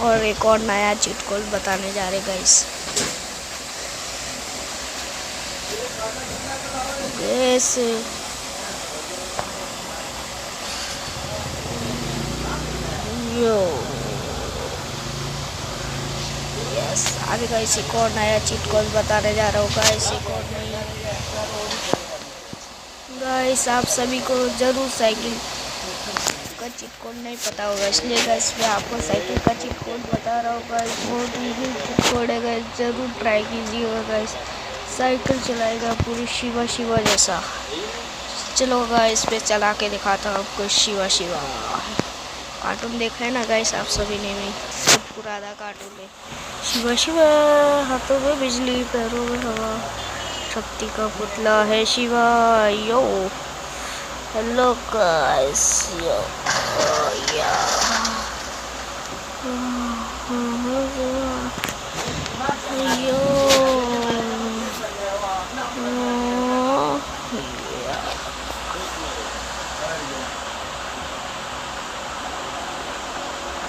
और एक और नया चीट कोड बताने जा रहे गाइस। यो यस, अभी गाइस एक और नया चीट कोड बताने जा रहा हूँ गाइस। एक और नहीं गाइस, आप सभी को जरूर साइकिल का चीट कोड नहीं पता होगा, इसलिए गाइस मैं आपको साइकिल का चीट कोड बता रहा हूँ गाइस। बहुत इजी चीट कोड है गाइस, जरूर ट्राई कीजिएगा गाइस। साइकिल चलाएगा पूरी शिवा शिवा जैसा। चलो गाइस पे चला के दिखाता हूँ आपको शिवा शिवा। कार्टून देख रहे हैं ना गाइस आप सभी ने भी, बहुत पुराना कार्टून है। शिवा शिवा, हाथों में बिजली पैरों में हवा, शक्ति का पुतला है शिवा। यो हेलो गाइस, यो या